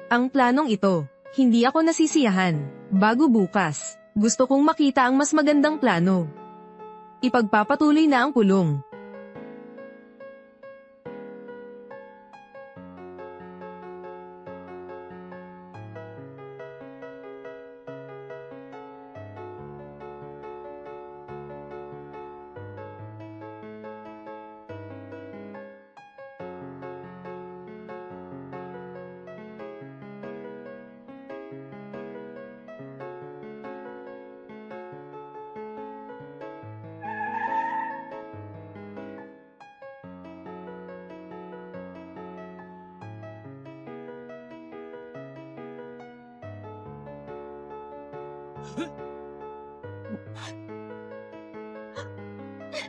Ang planong ito, hindi ako nasisiyahan. Bago bukas, gusto kong makita ang mas magandang plano. Ipagpapatuloy na ang pulong.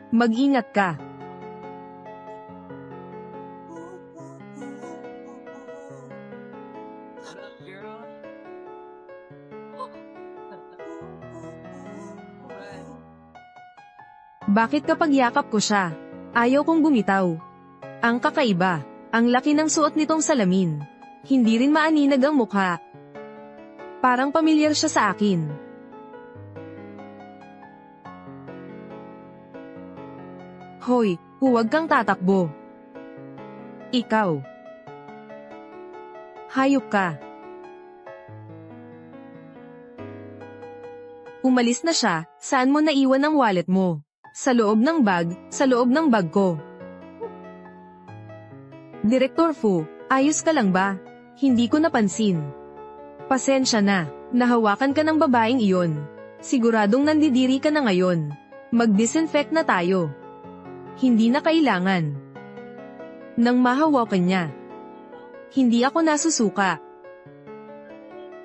Mag-ingat ka. Bakit kapag yakap ko siya, ayaw kong bumitaw? Ang kakaiba, ang laki ng suot nitong salamin. Hindi rin maaninag ang mukha. Parang pamilyar siya sa akin. Hoy, huwag kang tatakbo. Ikaw. Hayop ka. Umalis na siya. Saan mo naiwan ang wallet mo? Sa loob ng bag, sa loob ng bag ko. Direktor Fu, ayos ka lang ba? Hindi ko napansin. Pasensya na, nahawakan ka ng babaeng iyon. Siguradong nandidiri ka na ngayon. Mag-disinfect na tayo. Hindi na kailangan. Nang mahawakan niya. Hindi ako nasusuka.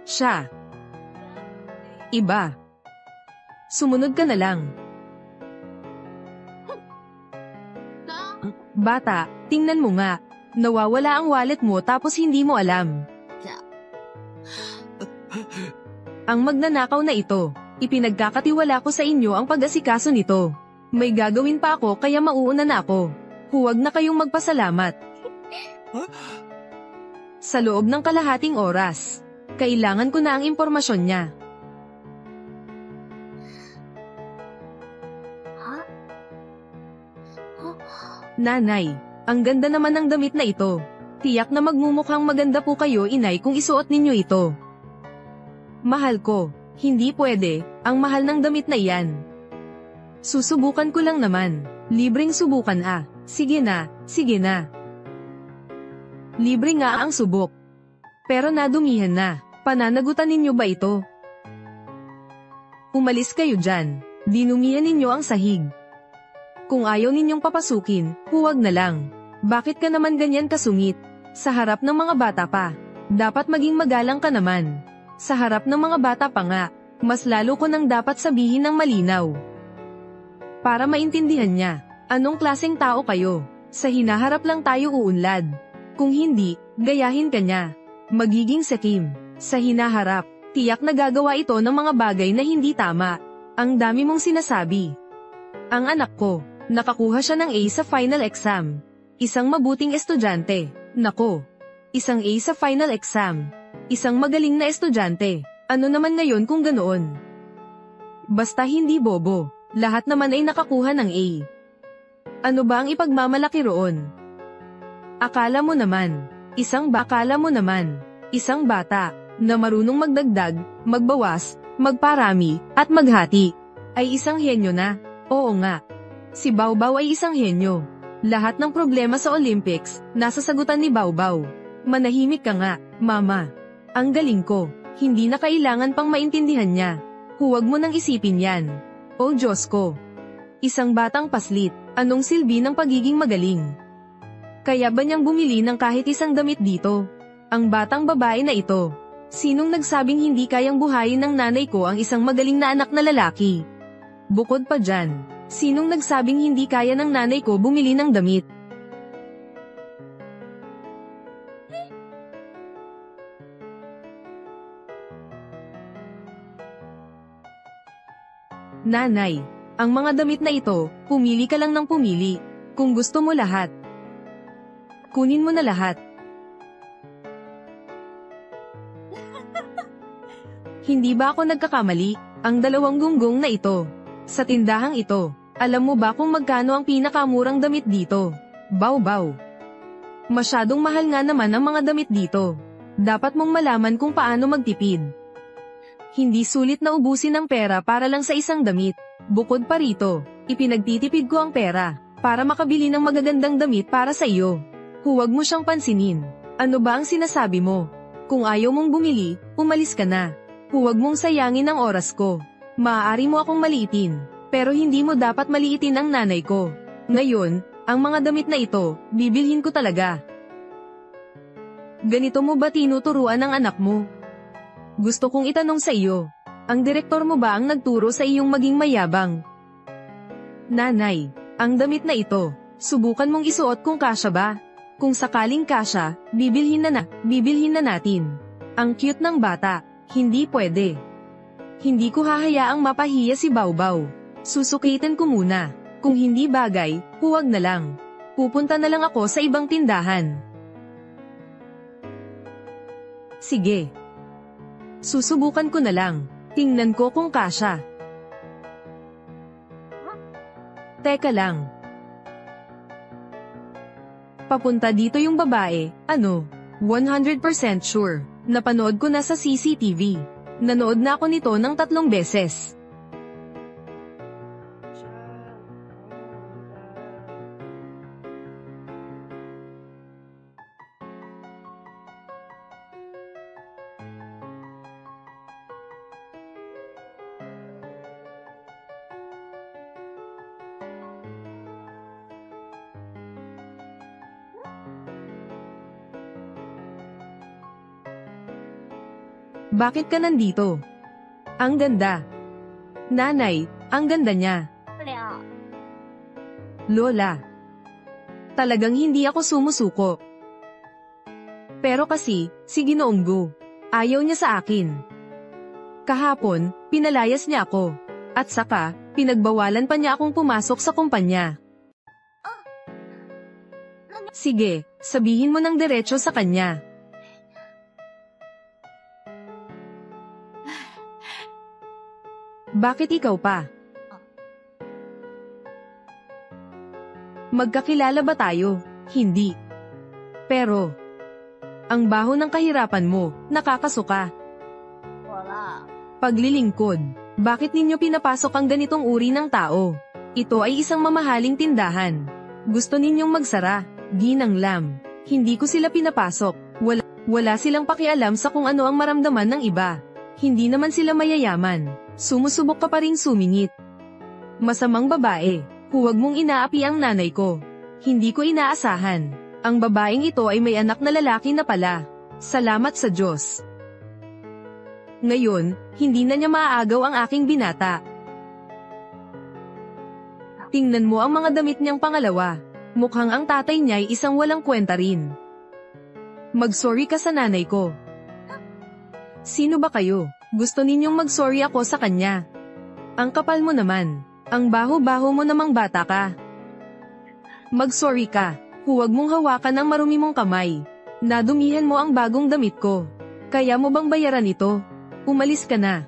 Siya. Iba. Sumunod ka na lang. Bata, tingnan mo nga. Nawawala ang wallet mo tapos hindi mo alam. Ang magnanakaw na ito, ipinagkakatiwala ko sa inyo ang pag-asikaso nito. May gagawin pa ako kaya mauuna na ako. Huwag na kayong magpasalamat. Sa loob ng kalahating oras, kailangan ko na ang impormasyon niya. Nanay, ang ganda naman ng damit na ito. Tiyak na magmumukhang maganda po kayo, inay, kung isuot ninyo ito. Mahal ko, hindi pwede, ang mahal ng damit na iyan. Susubukan ko lang naman. Libreng subukan ah. Sige na, sige na. Libre nga ang subok. Pero nadumihan na. Pananagutan ninyo ba ito? Umalis kayo dyan. Dinumihan ninyo ang sahig. Kung ayaw ninyong papasukin, huwag na lang. Bakit ka naman ganyan kasungit? Sa harap ng mga bata pa. Dapat maging magalang ka naman. Sa harap ng mga bata pa nga. Mas lalo ko nang dapat sabihin ng malinaw. Para maintindihan niya, anong klaseng tao kayo? Sa hinaharap lang tayo uunlad. Kung hindi, gayahin ka niya. Magiging sakim. Sa hinaharap, tiyak na gagawa ito ng mga bagay na hindi tama. Ang dami mong sinasabi. Ang anak ko, nakakuha siya ng A sa final exam. Isang mabuting estudyante. Nako. Isang A sa final exam. Isang magaling na estudyante. Ano naman ngayon kung ganoon? Basta hindi bobo. Lahat naman ay nakakuha ng A. Ano ba ang ipagmamalaki roon? Akala mo naman, isang bata, na marunong magdagdag, magbawas, magparami, at maghati, ay isang henyo na. Oo nga. Si Baobao ay isang henyo. Lahat ng problema sa Olympics, nasa sagutan ni Baobao. Manahimik ka nga, mama. Ang galing ko, hindi na kailangan pang maintindihan niya. Huwag mo nang isipin yan. Oh Diyos ko! Isang batang paslit, anong silbi ng pagiging magaling? Kaya ba niyang bumili ng kahit isang damit dito? Ang batang babae na ito. Sinong nagsabing hindi kayang buhayin ng nanay ko ang isang magaling na anak na lalaki? Bukod pa dyan, sinong nagsabing hindi kaya ng nanay ko bumili ng damit? Nanay, ang mga damit na ito, pumili ka lang ng pumili. Kung gusto mo lahat, kunin mo na lahat. Hindi ba ako nagkakamali? Ang 2 gunggong na ito. Sa tindahang ito, alam mo ba kung magkano ang pinakamurang damit dito? Baw-baw. Masyadong mahal nga naman ang mga damit dito. Dapat mong malaman kung paano magtipid. Hindi sulit na ubusin ang pera para lang sa isang damit. Bukod pa rito, ipinagtitipid ko ang pera para makabili ng magagandang damit para sa iyo. Huwag mo siyang pansinin. Ano ba ang sinasabi mo? Kung ayaw mong bumili, umalis ka na. Huwag mong sayangin ang oras ko. Maaari mo akong maliitin, pero hindi mo dapat maliitin ang nanay ko. Ngayon, ang mga damit na ito, bibilhin ko talaga. Ganito mo ba tinuturuan ang anak mo? Gusto kong itanong sa iyo, ang direktor mo ba ang nagturo sa iyong maging mayabang? Nanay, ang damit na ito, subukan mong isuot kung kasya ba. Kung sakaling kasya, bibilhin na natin. Ang cute ng bata. Hindi pwede. Hindi ko hahayaang mapahiya si Baw-baw. Susukitin ko muna. Kung hindi bagay, huwag na lang. Pupunta na lang ako sa ibang tindahan. Sige. Susubukan ko na lang. Tingnan ko kung kasya. Teka lang. Papunta dito yung babae, 100% sure. Napanood ko na sa CCTV. Nanood na ako nito ng 3 beses. Bakit ka nandito? Ang ganda. Nanay, ang ganda niya. Lola. Talagang hindi ako sumusuko. Pero kasi, si Ginoong Gu, ayaw niya sa akin. Kahapon, pinalayas niya ako. At saka, pinagbawalan pa niya akong pumasok sa kumpanya. Sige, sabihin mo ng diretso sa kanya. Bakit ikaw pa? Magkakilala ba tayo? Hindi. Pero, ang baho ng kahirapan mo, nakakasuka. Wala. Paglilingkod, bakit ninyo pinapasok ang ganitong uri ng tao? Ito ay isang mamahaling tindahan. Gusto ninyong magsara, ginang lam. Hindi ko sila pinapasok. Wala silang pakialam sa kung ano ang maramdaman ng iba. Hindi naman sila mayayaman. Sumusubok ka pa ring sumingit. Masamang babae, huwag mong inaapi ang nanay ko. Hindi ko inaasahan. Ang babaeng ito ay may anak na lalaki na pala. Salamat sa Diyos. Ngayon, hindi na niya maaagaw ang aking binata. Tingnan mo ang mga damit niyang pangalawa. Mukhang ang tatay niya ay isang walang kwenta rin. Mag-sorry ka sa nanay ko. Sino ba kayo? Gusto ninyong mag-sorry ako sa kanya. Ang kapal mo naman. Ang baho-baho mo namang bata ka. Mag-sorry ka. Huwag mong hawakan ang marumi mong kamay. Nadumihan mo ang bagong damit ko. Kaya mo bang bayaran ito? Umalis ka na.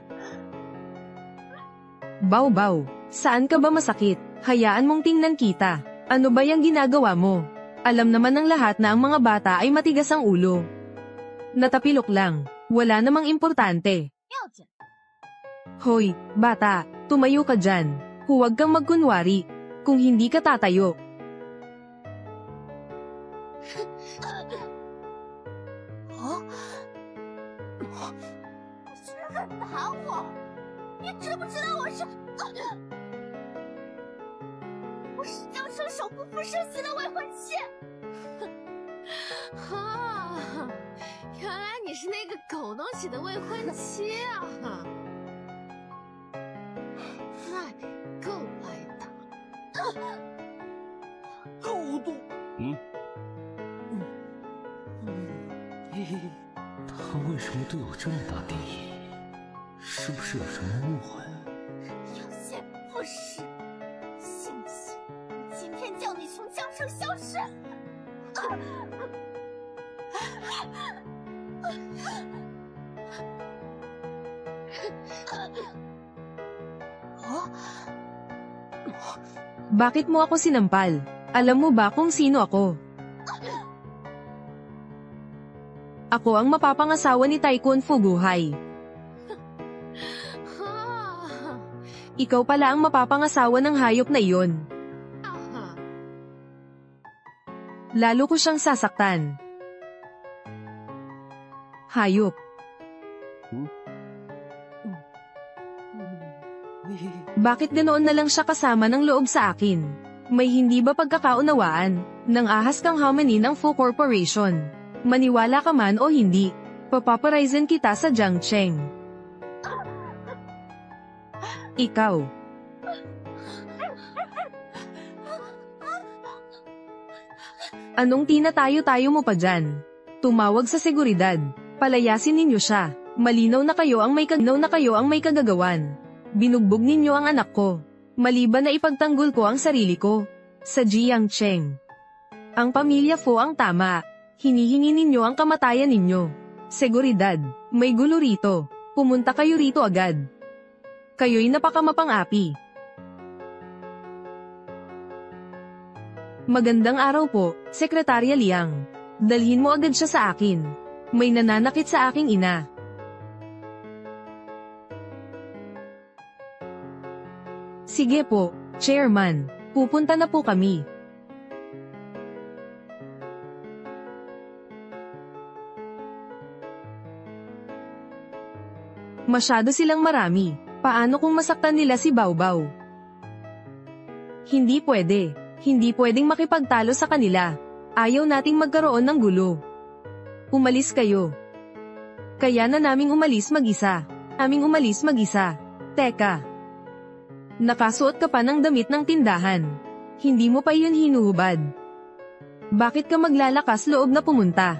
Baw-baw, saan ka ba masakit? Hayaan mong tingnan kita. Ano ba yung ginagawa mo? Alam naman ng lahat na ang mga bata ay matigas ang ulo. Natapilok lang. Wala namang importante. Hoy, bata, tumayo ka dyan. Huwag kang magkunwari. Kung hindi ka tatayo. 居然敢打我！你知不知道我是江生首不负生死的未婚妻？啊，原来你是那个狗东西的未婚妻啊！那你够挨打。狗东。他为什么对我这么大敌意？是不是有什么误会？有些不是，信不信我今天叫你从江城消失？ Bakit mo ako sinampal? Alam mo ba kung sino ako? Ako ang mapapangasawa ni Tycoon Fuguhay. Ikaw pala ang mapapangasawa ng hayop na iyon. Lalo ko siyang sasaktan. Hayop. Bakit ganoon na lang siya kasama ng loob sa akin? May hindi ba pagkakaunawaan? Nang ahas kang hamani ng Fu Corporation. Maniwala ka man o hindi, papaparizin kita sa Jiangcheng. Ikaw. Anong tinatayo-tayo mo pa dyan? Tumawag sa seguridad. Palayasin ninyo siya. Malinaw na kayo ang may kagagawan. Binugbog ninyo ang anak ko. Maliban na ipagtanggol ko ang sarili ko. Sa Jiangcheng. Ang pamilya Fu ang tama. Hinihingi ninyo ang kamatayan ninyo. Seguridad, may gulo rito. Pumunta kayo rito agad. Kayo'y napakamapang-api. Magandang araw po, Sekretarya Liang. Dalhin mo agad siya sa akin. May nananakit sa aking ina. Sige po, Chairman. Pupunta na po kami. Masyado silang marami. Paano kung masaktan nila si Baobao? Hindi pwede. Hindi pwedeng makipagtalo sa kanila. Ayaw nating magkaroon ng gulo. Umalis kayo. Kaya na naming umalis mag-isa. Teka. Nakasuot ka pa ng damit ng tindahan. Hindi mo pa yun hinuhubad. Bakit ka maglalakas loob na pumunta?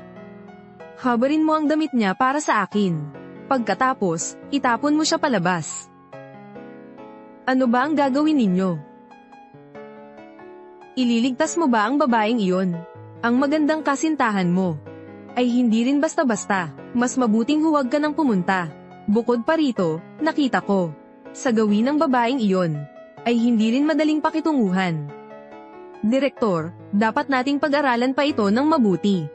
Habarin mo ang damit niya para sa akin. Pagkatapos, itapon mo siya palabas. Ano ba ang gagawin ninyo? Ililigtas mo ba ang babaeng iyon? Ang magandang kasintahan mo ay hindi rin basta-basta. Mas mabuting huwag ka nang pumunta. Bukod pa rito, nakita ko. Sa gawin ng babaeng iyon, ay hindi rin madaling pakitunguhan. Direktor, dapat nating pag-aralan pa ito ng mabuti.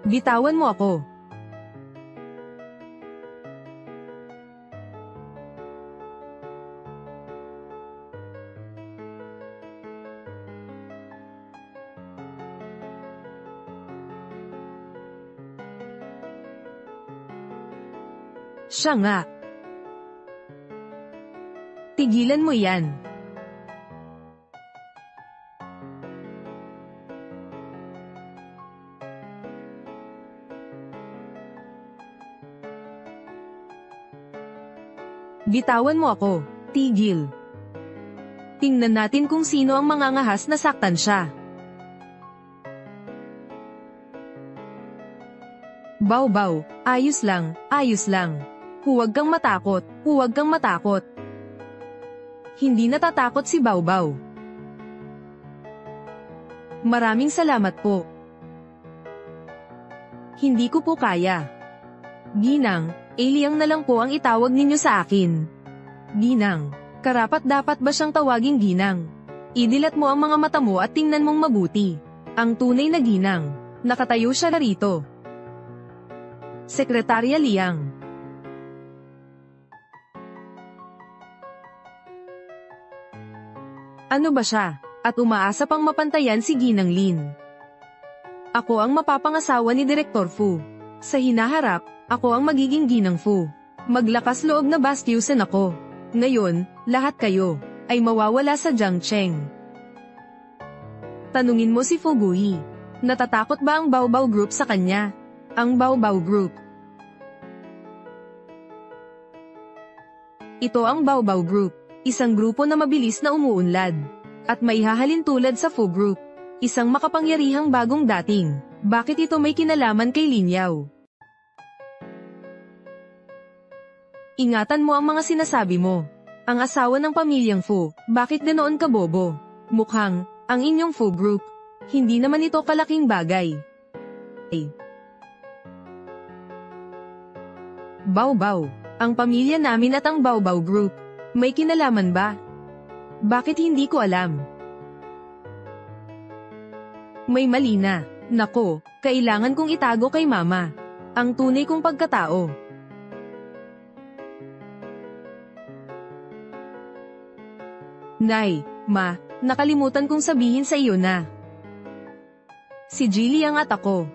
Bitawan mo ako. Siya nga. Tigilan mo yan. Bitawan mo ako. Tigil. Tingnan natin kung sino ang mangangahas na saktan siya. Baobao, ayos lang. Huwag kang matakot. Hindi natatakot si Baobao. Maraming salamat po. Hindi ko po kaya. Ginang, Liang na lang po ang itawag ninyo sa akin. Ginang, karapat-dapat ba siyang tawaging Ginang? Idilat mo ang mga mata mo at tingnan mong mabuti. Ang tunay na Ginang, nakatayo siya rito. Sekretarya Liang. Ano ba siya? At umaasa pang mapantayan si Ginang Lin. Ako ang mapapangasawa ni Direktor Fu. Sa hinaharap, ako ang magiging Ginang Fu. Maglakas loob na bastyusan ako. Ngayon, lahat kayo ay mawawala sa Jiangcheng. Tanungin mo si Fuguhi. Natatakot ba ang Baobao Group sa kanya? Ang Baobao Group. Ito ang Baobao Group. Isang grupo na mabilis na umuunlad. At may hahalin tulad sa Fu Group. Isang makapangyarihang bagong dating. Bakit ito may kinalaman kay Lin Yao? Ingatan mo ang mga sinasabi mo. Ang asawa ng pamilyang Fu, bakit ganoon ka bobo? Mukhang, ang inyong Fu Group. Hindi naman ito kalaking bagay. Baobao, ang pamilya namin at ang Baobao Group. May kinalaman ba? Bakit hindi ko alam? May mali na. Nako, kailangan kong itago kay mama ang tunay kong pagkatao. Nay, ma, nakalimutan kong sabihin sa iyo na si Jilly ang at ako.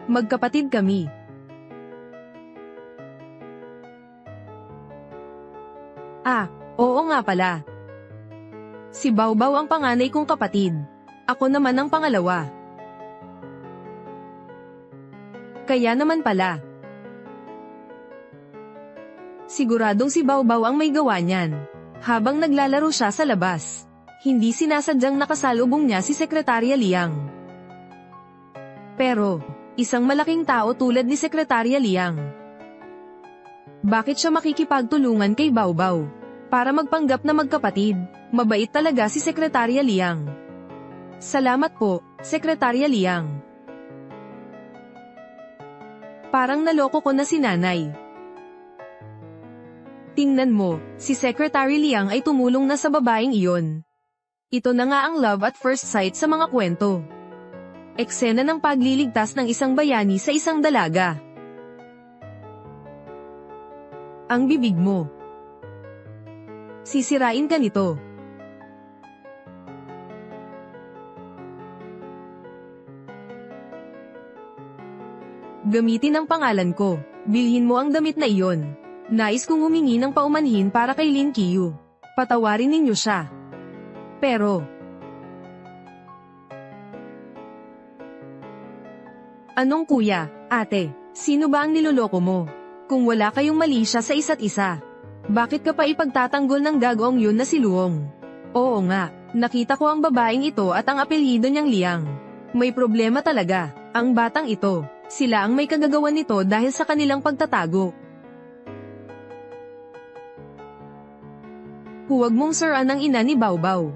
Magkapatid kami. Ah, oo nga pala. Si Baobao ang panganay kong kapatid. Ako naman ang pangalawa. Kaya naman pala. Siguradong si Baobao ang may gawa niyan. Habang naglalaro siya sa labas, hindi sinasadyang nakasalubong niya si Sekretarya Liang. Pero, isang malaking tao tulad ni Sekretarya Liang, bakit siya makikipagtulungan kay Baobao? Para magpanggap na magkapatid, mabait talaga si Sekretarya Liang. Salamat po, Sekretarya Liang. Parang naloko ko na si nanay. Tingnan mo, si Secretary Liang ay tumulong na sa babaeng iyon. Ito na nga ang love at first sight sa mga kwento. Eksena ng pagliligtas ng isang bayani sa isang dalaga. Ang bibig mo. Sisirain ka nito. Gamitin ang pangalan ko. Bilhin mo ang damit na iyon. Nais kong humingi ng paumanhin para kay Lin Qiu. Patawarin ninyo siya. Pero, anong kuya, ate, sino ba ang niloloko mo? Kung wala kayong mali siya sa isa't isa, bakit ka pa ipagtatanggol ng gagawang yun na si Luong? Oo nga, nakita ko ang babaeng ito at ang apelyido niyang Liang. May problema talaga, ang batang ito. Sila ang may kagagawan nito dahil sa kanilang pagtatago. Huwag mong siraan ang ina ni Baobao.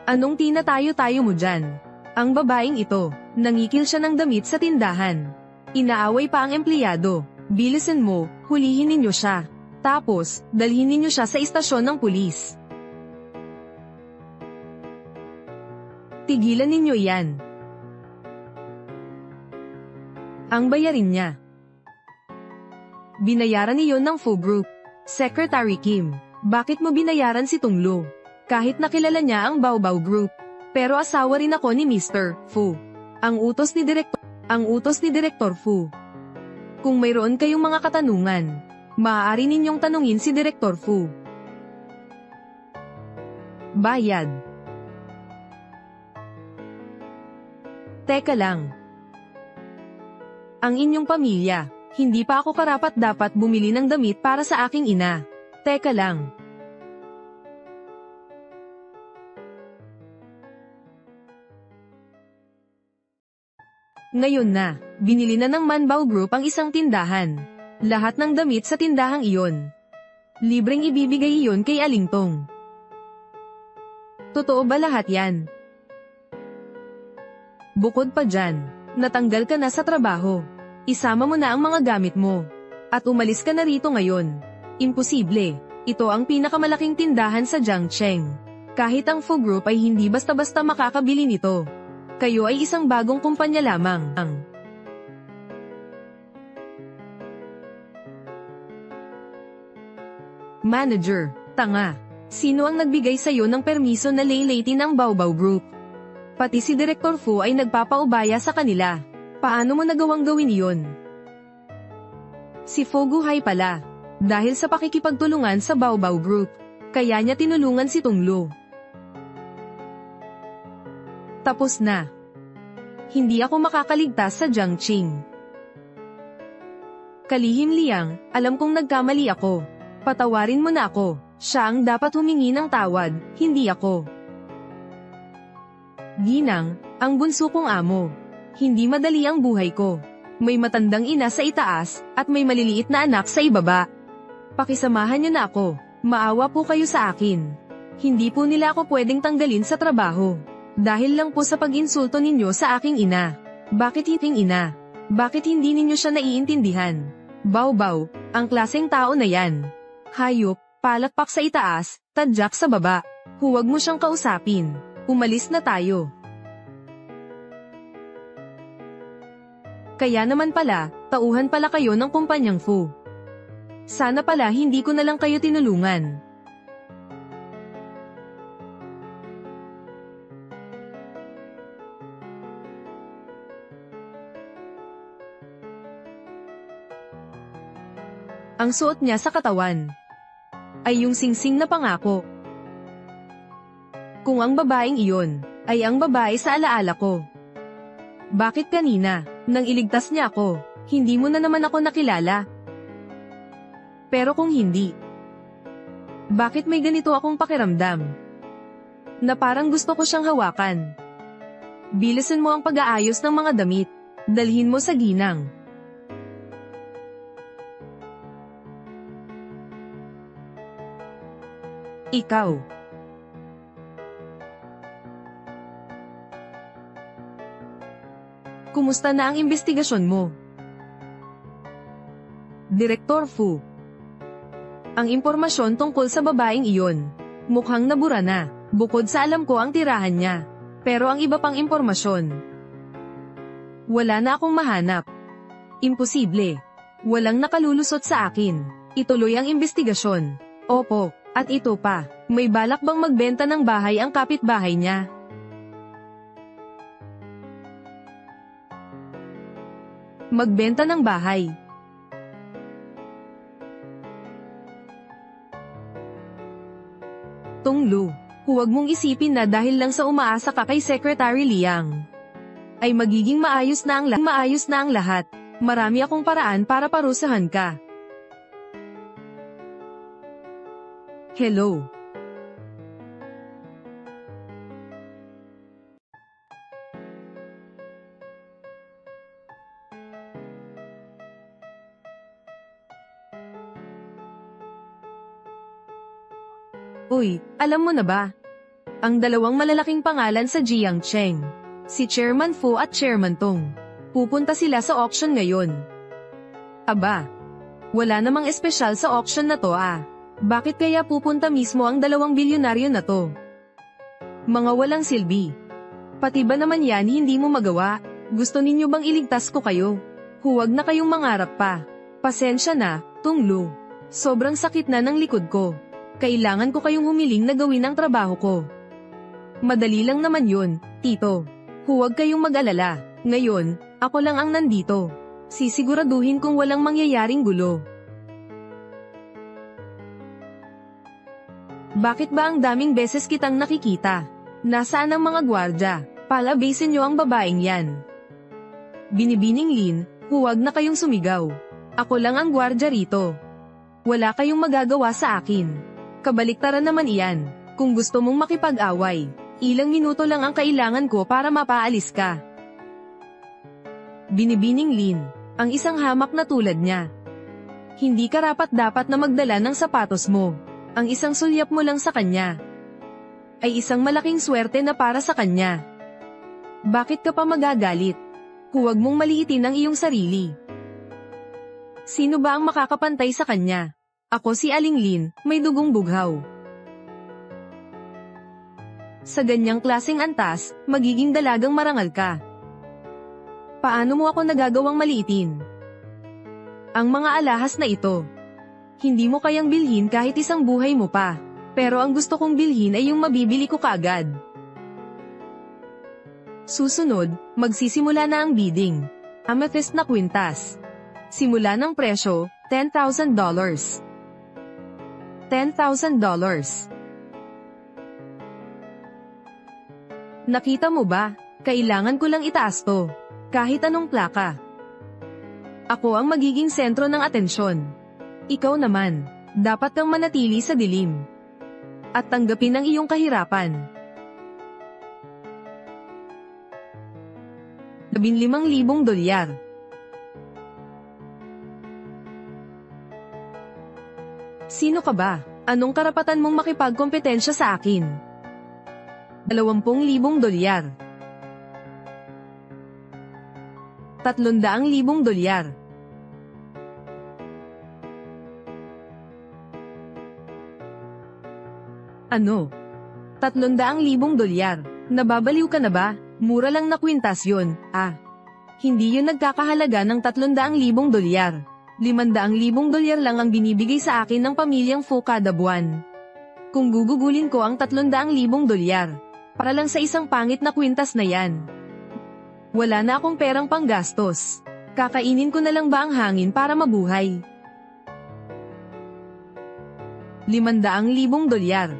Anong tinatayo-tayo mo dyan? Ang babaeng ito, nangikil siya ng damit sa tindahan. Inaaway pa ang empleyado. Bilisan mo, hulihin ninyo siya. Tapos, dalhin ninyo siya sa istasyon ng pulis. Tigilan ninyo yan. Ang bayarin niya. Binayaran niyon ng Fu Group. Secretary Kim, bakit mo binayaran si Tunglo? Kahit nakilala niya ang Baobao Group. Pero asawa rin ako ni Mr. Fu. Ang utos ni Direktor Fu. Kung mayroon kayong mga katanungan, maaari ninyong tanungin si Direktor Fu. Bayad. Teka lang. Ang inyong pamilya, hindi pa ako karapat-dapat bumili ng damit para sa aking ina. Teka lang. Ngayon na, binili na ng Manbao Group ang isang tindahan. Lahat ng damit sa tindahang iyon. Libreng ibibigay iyon kay Alingtong. Totoo ba lahat yan? Bukod pa dyan, natanggal ka na sa trabaho. Isama mo na ang mga gamit mo. At umalis ka na rito ngayon. Imposible. Ito ang pinakamalaking tindahan sa Jiangcheng. Kahit ang Fu Group ay hindi basta-basta makakabili nito. Kayo ay isang bagong kumpanya lamang. Manager, tanga. Sino ang nagbigay sa'yo ng permiso na laylatin ang Baobao Group? Pati si Direktor Fu ay nagpapaubaya sa kanila. Paano mo nagawang gawin iyon? Si Fu Guhai pala. Dahil sa pakikipagtulungan sa Baobao Group, kaya niya tinulungan si Tunglo. Tapos na. Hindi ako makakaligtas sa Jiangqing. Kalihim Liang, alam kong nagkamali ako. Patawarin mo na ako. Siya ang dapat humingi ng tawad, hindi ako. Ginang, ang bunso kong amo. Hindi madali ang buhay ko. May matandang ina sa itaas, at may maliliit na anak sa ibaba. Pakisamahan niyo na ako. Maawa po kayo sa akin. Hindi po nila ako pwedeng tanggalin sa trabaho. Dahil lang po sa pag-insulto ninyo sa aking ina. Bakit hiting ina? Bakit hindi ninyo siya naiintindihan? Baw-baw, ang klaseng tao na yan. Hayop, palakpak sa itaas, tadyak sa baba. Huwag mo siyang kausapin. Umalis na tayo. Kaya naman pala, tauhan pala kayo ng kumpanyang Fu. Sana pala hindi ko na lang kayo tinulungan. Ang suot niya sa katawan ay yung singsing na pangako. Kung ang babaeng iyon ay ang babae sa alaala ko. Bakit kanina, nang iligtas niya ako, hindi mo na naman ako nakilala? Pero kung hindi, bakit may ganito akong pakiramdam? Na parang gusto ko siyang hawakan. Bilisan mo ang pag-aayos ng mga damit, dalhin mo sa ginang. Ikaw. Kumusta na ang investigasyon mo? Direktor Fu. Ang impormasyon tungkol sa babaeng iyon, mukhang nabura na, bukod sa alam ko ang tirahan niya. Pero ang iba pang impormasyon, wala na akong mahanap. Imposible. Walang nakalulusot sa akin. Ituloy ang investigasyon. Opo. At ito pa, may balak bang magbenta ng bahay ang kapitbahay niya? Magbenta ng bahay. Tunglu, huwag mong isipin na dahil lang sa umaasa ka kay Secretary Liang, ay magiging maayos na ang lahat. Marami akong paraan para parusahan ka. Hello. Uy, alam mo na ba? Ang dalawang malalaking pangalan sa Jiangcheng, si Chairman Fu at Chairman Tong, pupunta sila sa auction ngayon. Aba, wala namang espesyal sa auction na to ah. Bakit kaya pupunta mismo ang dalawang bilyonaryo na to? Mga walang silbi. Pati ba naman yan hindi mo magawa? Gusto ninyo bang iligtas ko kayo? Huwag na kayong mangarap pa. Pasensya na, Tunglu. Sobrang sakit na ng likod ko. Kailangan ko kayong humiling na gawin ang trabaho ko. Madali lang naman yun, Tito. Huwag kayong mag-alala. Ngayon, ako lang ang nandito. Sisiguraduhin kong walang mangyayaring gulo. Bakit ba ang daming beses kitang nakikita? Nasaan ang mga gwardya? Palabasin niyo ang babaeng yan. Binibining Lin, huwag na kayong sumigaw. Ako lang ang gwardya rito. Wala kayong magagawa sa akin. Kabaliktaran naman iyan. Kung gusto mong makipag-away, ilang minuto lang ang kailangan ko para mapaalis ka. Binibining Lin, ang isang hamak na tulad niya. Hindi karapat-dapat na magdala ng sapatos mo. Ang isang sulyap mo lang sa kanya ay isang malaking swerte na para sa kanya. Bakit ka pa magagalit? Huwag mong maliitin ang iyong sarili. Sino ba ang makakapantay sa kanya? Ako si Aling Lin, may dugong bughaw. Sa ganyang klaseng antas, magiging dalagang marangal ka. Paano mo ako nagagawang maliitin? Ang mga alahas na ito, hindi mo kayang bilhin kahit isang buhay mo pa. Pero ang gusto kong bilhin ay yung mabibili ko kaagad. Susunod, magsisimula na ang bidding. Amethyst na kwintas. Simula ng presyo, $10,000. $10,000. Nakita mo ba? Kailangan ko lang itaas to. Kahit anong plaka. Ako ang magiging sentro ng atensyon. Ikaw naman, dapat kang manatili sa dilim. At tanggapin ang iyong kahirapan. $15,000. Sino ka ba? Anong karapatan mong makipagkompetensya sa akin? $20,000. $300,000. Ano? 300,000 dolyar. Nababaliw ka na ba? Mura lang na kwintas yun, Hindi yun nagkakahalaga ng 300,000 dolyar. 500,000 dolyar lang ang binibigay sa akin ng pamilyang Fu kada buwan. Kung gugugulin ko ang 300,000 dolyar, para lang sa isang pangit na kwintas na yan. Wala na akong perang panggastos. Kakainin ko na lang ba ang hangin para mabuhay? 500,000 dolyar.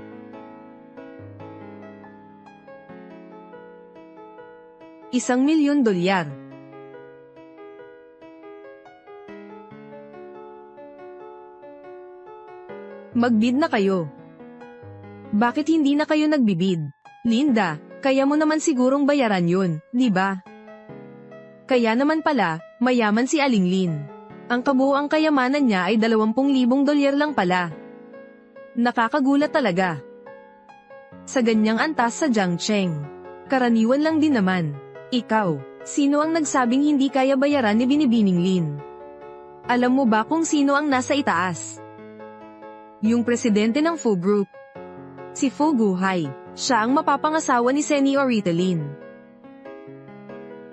₱1,000,000 dolyar. Magbid na kayo. Bakit hindi na kayo nagbibid? Linda, kaya mo naman sigurong bayaran yun, di ba? Kaya naman pala, mayaman si Aling Lin. Ang kabuuang kayamanan niya ay 20,000 dolyar lang pala. Nakakagulat talaga. Sa ganyang antas sa Jiangcheng. Karaniwan lang din naman. Ikaw, sino ang nagsabing hindi kaya bayaran ni Binibining Lin? Alam mo ba kung sino ang nasa itaas? Yung presidente ng Fu Group. Si Fu Guhai, siya ang mapapangasawa ni Señorita Lin.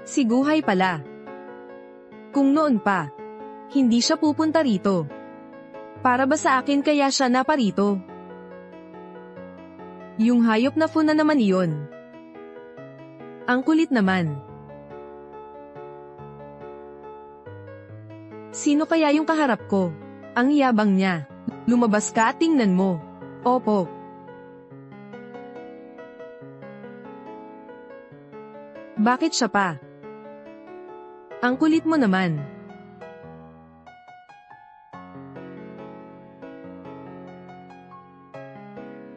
Si Guhai pala. Kung noon pa, hindi siya pupunta rito. Para ba sa akin kaya siya naparito? Yung hayop na Fu na naman iyon. Ang kulit naman. Sino kaya yung kaharap ko? Ang yabang niya. Lumabas ka at tingnan mo. Opo. Bakit siya pa? Ang kulit mo naman.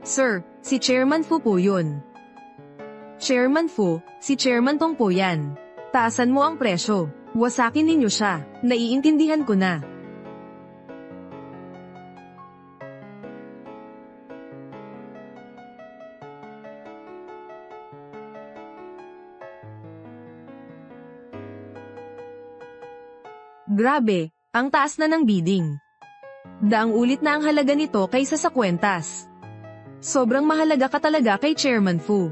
Sir, si Chairman Fu po yun. Chairman Fu, si Chairman Tong po yan. Taasan mo ang presyo. Wasakin ninyo siya. Naiintindihan ko na. Grabe, ang taas na ng bidding. Daang ulit na ang halaga nito kaysa sa kwentas. Sobrang mahalaga ka talaga kay Chairman Fu.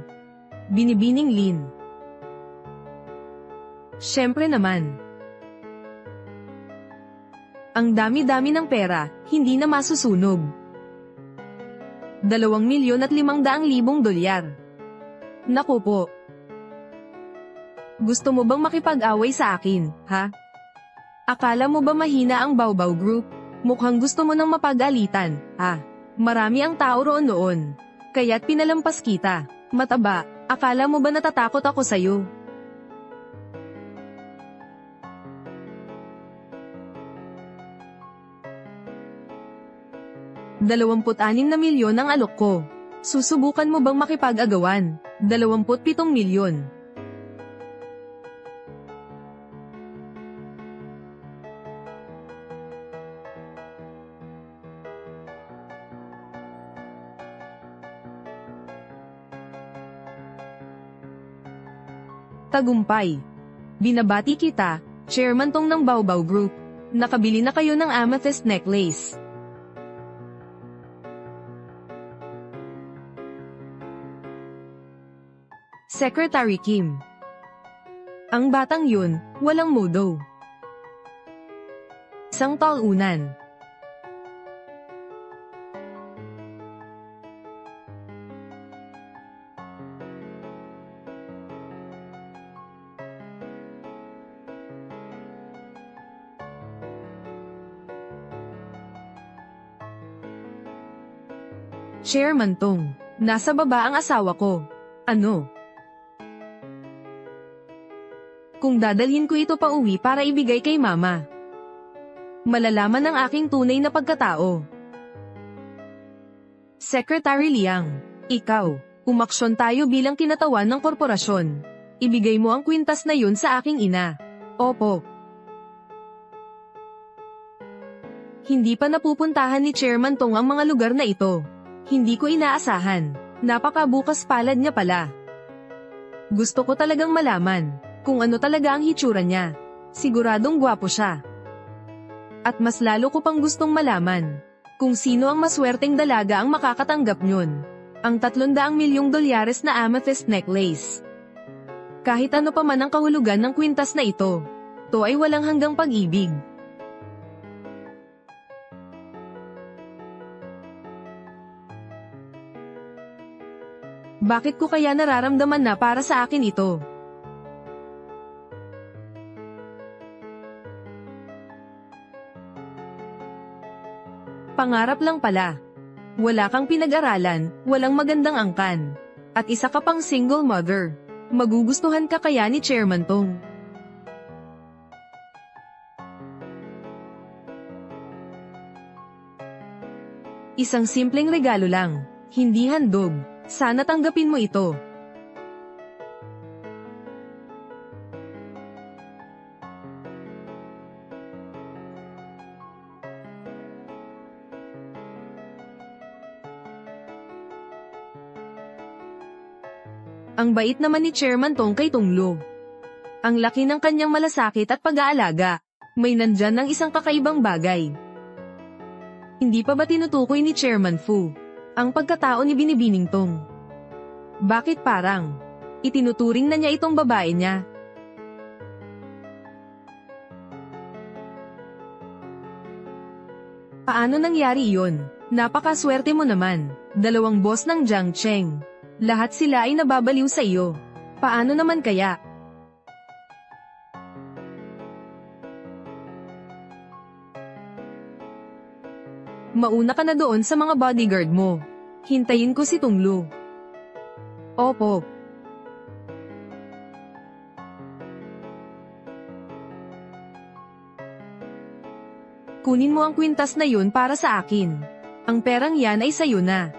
Binibining Lin. Siyempre naman. Ang dami-dami ng pera, hindi na masusunog. 2,500,000 dolyar. Naku po. Gusto mo bang makipag-away sa akin, ha? Akala mo ba mahina ang Baobao Group? Mukhang gusto mo nang mapag-alitan, ha? Marami ang tao roon noon. Kaya't pinalampas kita. Mataba, akala mo ba natatakot ako sa'yo? ₱26 na milyon ang alok ko. Susubukan mo bang makipag-agawan? 27 milyon. Tagumpay. Binabati kita, Chairman Tong ng Baobao Group. Nakabili na kayo ng amethyst necklace. Secretary Kim. Ang batang yun, walang modo. Isang talunan. Chairman Tong, nasa baba ang asawa ko. Ano? Kung dadalhin ko ito pa uwi para ibigay kay mama. Malalaman ng aking tunay na pagkatao. Secretary Liang, ikaw, umaksyon tayo bilang kinatawan ng korporasyon. Ibigay mo ang kwintas na yun sa aking ina. Opo. Hindi pa napupuntahan ni Chairman Tong ang mga lugar na ito. Hindi ko inaasahan. Napakabukas palad niya pala. Gusto ko talagang malaman kung ano talaga ang hitsura niya. Siguradong gwapo siya. At mas lalo ko pang gustong malaman kung sino ang maswerteng dalaga ang makakatanggap niyon. Ang 300 milyong dolyares na amethyst necklace. Kahit ano pa man ang kahulugan ng kwintas na ito, to ay walang hanggang pag-ibig. Bakit ko kaya nararamdaman na para sa akin ito? Pangarap lang pala. Wala kang pinag-aralan, walang magandang angkan. At isa ka pang single mother. Magugustuhan ka kaya ni Chairman Tong? Isang simpleng regalo lang. Hindi handog. Sana tanggapin mo ito. Ang bait naman ni Chairman Tong kay Tonglo. Ang laki ng kanyang malasakit at pag-aalaga. May nandyan ng isang kakaibang bagay. Hindi pa ba tinutukoy ni Chairman Fu ang pagkatao ni Binibining Tong? Bakit parang itinuturing na niya itong babae niya? Paano nangyari iyon? Napakaswerte mo naman. 2 boss ng Jiang Cheng. Lahat sila ay nababaliw sa iyo. Paano naman kaya? Mauna ka na doon sa mga bodyguard mo. Hintayin ko si Tonglo. Opo. Kunin mo ang kwintas na yun para sa akin. Ang perang yan ay sayo na.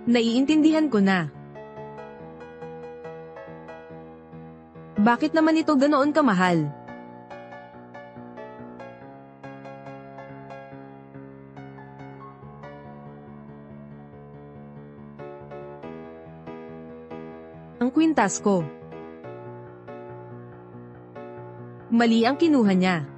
Naiintindihan ko na. Bakit naman ito ganoon kamahal? Ang kwintas ko. Mali ang kinuha niya.